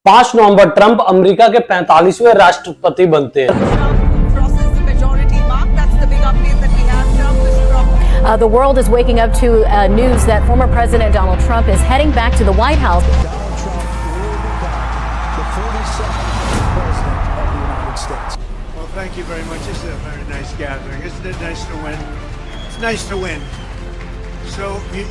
5 नवंबर Trump America के 45वें राष्ट्रपति बनते हैं। The world is waking up to news that former President Donald Trump is heading back to the White House. Donald Trump will become the 42nd President of the United States. Well, thank you very much. This is a very nice gathering. Isn't it nice to win? It's nice to win. So,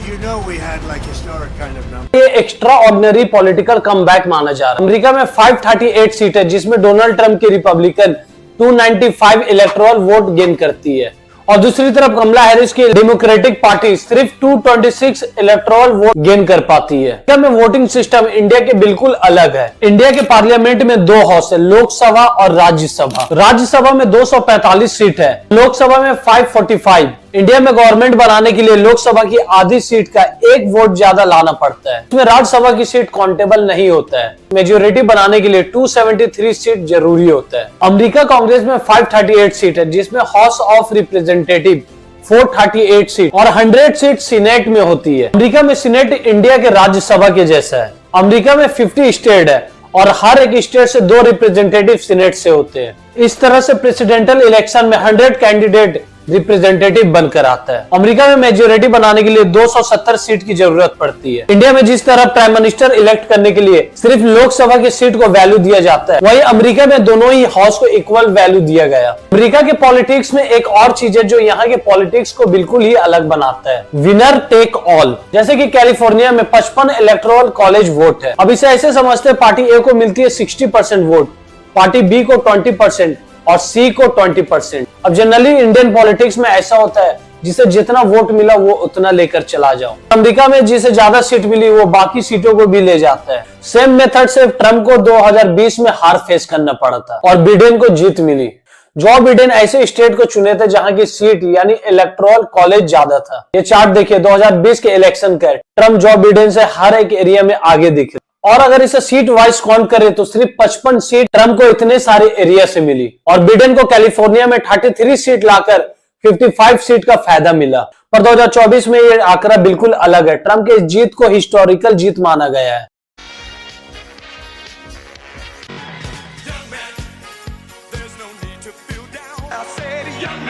you know we had like historic kind of number. ये extra ordinary political comeback माना जा रहा है। America में 538 seat है, जिसमें Donald Trump की Republican 295 electoral vote gain करती है और दूसरी तरफ कमला हैरिस की डेमोक्रेटिक पार्टी सिर्फ 226 इलेक्टोरल वोट गेन कर पाती है। इंडिया में वोटिंग सिस्टम इंडिया के बिल्कुल अलग है। इंडिया के पार्लियामेंट में 2 हाउस है, लोकसभा और राज्यसभा। राज्यसभा में 245 सीट है, लोकसभा में 545। इंडिया में गवर्नमेंट बनाने के लिए लोकसभा की आधी सीट का 1 वोट ज्यादा लाना पड़ता है। इसमें राज्यसभा की सीट काउंटेबल नहीं होता है। मेजोरिटी बनाने के लिए 273 सीट जरूरी होता है। अमेरिका कांग्रेस में 538 सीट है, जिसमें हाउस ऑफ रिप्रेजेंटेटिव 438 सीट और 100 सीट सीनेट में होती है। अमेरिका में सीनेट इंडिया के राज्यसभा के जैसा है। अमेरिका में 50 स्टेट है और हर एक स्टेट से 2 रिप्रेजेंटेटिव सीनेट से होते हैं। इस तरह से प्रेसिडेंशियल इलेक्शन में 100 कैंडिडेट रिप्रेजेंटेटिव बनकर आता है। अमेरिका में मेजोरिटी बनाने के लिए 270 सीट की जरूरत पड़ती है। इंडिया में जिस तरह प्राइम मिनिस्टर इलेक्ट करने के लिए सिर्फ लोकसभा की सीट को वैल्यू दिया जाता है, वही अमेरिका में दोनों ही हाउस को इक्वल वैल्यू दिया गया। अमेरिका के पॉलिटिक्स में एक और चीज है जो यहाँ के पॉलिटिक्स को बिल्कुल ही अलग बनाता है, विनर टेक ऑल। जैसे कि कैलिफोर्निया में 55 इलेक्टोरल कॉलेज वोट है। अब इसे ऐसे समझते हैं, पार्टी ए को मिलती है 60% वोट, पार्टी बी को 20% और सी को 20%। अब जनरली इंडियन पॉलिटिक्स में ऐसा होता है, जिसे जितना वोट मिला वो उतना लेकर चला जाओ। अमेरिका में जिसे ज्यादा सीट मिली वो बाकी सीटों को भी ले जाता है। सेम मेथड से ट्रंप को 2020 में हार फेस करना पड़ा था और बिडेन को जीत मिली। जो बिडेन ऐसे स्टेट को चुने थे जहां की सीट यानी इलेक्टोरल कॉलेज ज्यादा था। ये चार्ट देखिए 2020 के इलेक्शन का। ट्रंप जो बिडेन से हर एक एरिया में आगे दिखे और अगर इसे सीट वाइज काउंट करें तो सिर्फ 55 सीट ट्रंप को इतने सारे एरिया से मिली और बिडेन को कैलिफोर्निया में 33 सीट लाकर 55 सीट का फायदा मिला। पर 2024 में ये आंकड़ा बिल्कुल अलग है। ट्रंप के इस जीत को हिस्टोरिकल जीत माना गया है।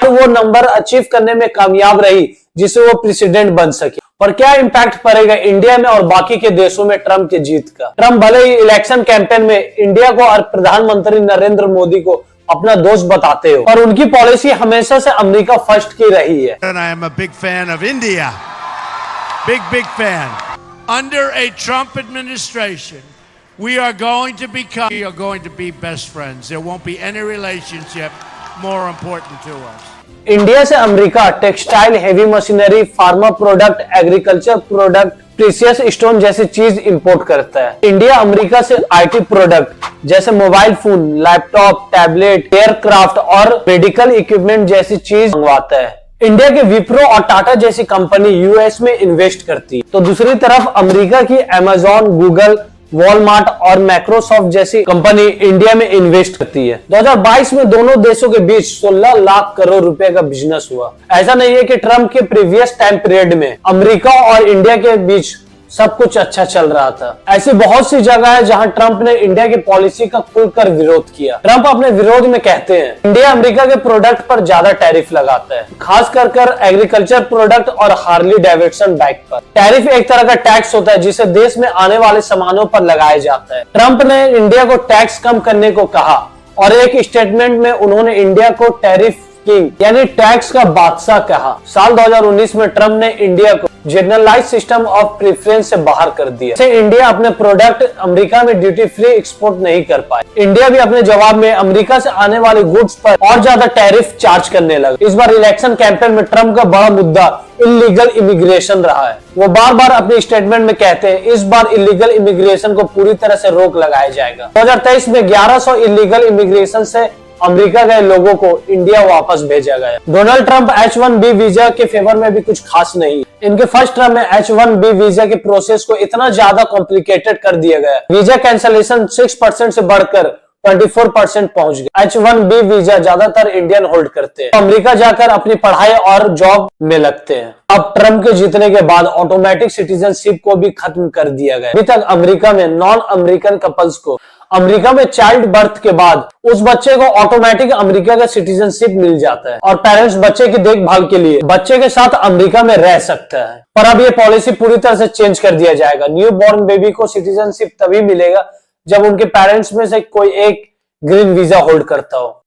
वो नंबर अचीव करने में कामयाब रही जिससे वो प्रेसिडेंट बन सके। और क्या इंपैक्ट पड़ेगा इंडिया में और बाकी के देशों में ट्रंप के जीत का। ट्रंप भले ही इलेक्शन कैंपेन में इंडिया को और प्रधानमंत्री नरेंद्र मोदी को अपना दोस्त बताते हो, पर उनकी पॉलिसी हमेशा से अमेरिका फर्स्ट की रही है। And I am a big fan of India. Big fan. Under a Trump administration, we are going to be best friends. There won't be any relationship more important to us. India से America textile, heavy machinery, pharma product, agriculture product, precious stone जैसी चीज import करता है। India America से IT product जैसे mobile phone, laptop, tablet, aircraft और medical equipment जैसी चीज मंगवाता है। इंडिया के विप्रो और टाटा जैसी कंपनी यूएस में इन्वेस्ट करती है, तो दूसरी तरफ अमेरिका की अमेजॉन, गूगल, वॉलमार्ट और माइक्रोसॉफ्ट जैसी कंपनी इंडिया में इन्वेस्ट करती है। 2022 में दोनों देशों के बीच 16 लाख करोड़ रुपए का बिजनेस हुआ। ऐसा नहीं है कि ट्रंप के प्रीवियस टाइम पीरियड में अमेरिका और इंडिया के बीच सब कुछ अच्छा चल रहा था। ऐसी बहुत सी जगह है जहां ट्रंप ने इंडिया की पॉलिसी का खुलकर विरोध किया। ट्रंप अपने विरोध में कहते हैं इंडिया अमेरिका के प्रोडक्ट पर ज्यादा टैरिफ लगाता है, खास कर एग्रीकल्चर प्रोडक्ट और हार्ली डेविडसन बाइक पर। टैरिफ एक तरह का टैक्स होता है जिसे देश में आने वाले सामानों पर लगाया जाता है। ट्रंप ने इंडिया को टैक्स कम करने को कहा और एक स्टेटमेंट में उन्होंने इंडिया को टैरिफ किंग यानी टैक्स का बादशाह कहा। साल 2019 में ट्रंप ने इंडिया को जनरलाइज सिस्टम ऑफ प्रेफरेंस से बाहर कर दिया। से इंडिया अपने प्रोडक्ट अमेरिका में ड्यूटी फ्री एक्सपोर्ट नहीं कर पाए। इंडिया भी अपने जवाब में अमेरिका से आने वाले गुड्स पर और ज्यादा टैरिफ चार्ज करने लगा। इस बार इलेक्शन कैंपेन में ट्रंप का बड़ा मुद्दा इलीगल इमिग्रेशन रहा है। वो बार बार अपने स्टेटमेंट में कहते हैं इस बार इलीगल इमिग्रेशन को पूरी तरह से रोक लगाया जाएगा। 2023 में 1100 इलीगल इमिग्रेशन से अमेरिका गए लोगों को इंडिया वापस भेजा गया। डोनाल्ड ट्रंप H1B वीजा के फेवर में भी कुछ खास नहीं। इनके फर्स्ट टर्म में H1B वीजा के प्रोसेस को इतना ज्यादा कॉम्प्लिकेटेड कर दिया गया। वीजा कैंसलेशन 6% से बढ़कर 24% पहुंच गए। H1B वीजा ज्यादातर इंडियन होल्ड करते हैं, अमेरिका जाकर अपनी पढ़ाई और जॉब में लगते हैं। अब ट्रंप के जीतने के बाद ऑटोमेटिक सिटीजनशिप को भी खत्म कर दिया गया। अभी तक अमेरिका में नॉन अमेरिकन कपल्स को अमेरिका में चाइल्ड बर्थ के बाद उस बच्चे को ऑटोमेटिक अमेरिका का सिटीजनशिप मिल जाता है और पेरेंट्स बच्चे की देखभाल के लिए बच्चे के साथ अमेरिका में रह सकता है। पर अब ये पॉलिसी पूरी तरह से चेंज कर दिया जाएगा। न्यू बॉर्न बेबी को सिटीजनशिप तभी मिलेगा जब उनके पेरेंट्स में से कोई एक ग्रीन वीजा होल्ड करता हो।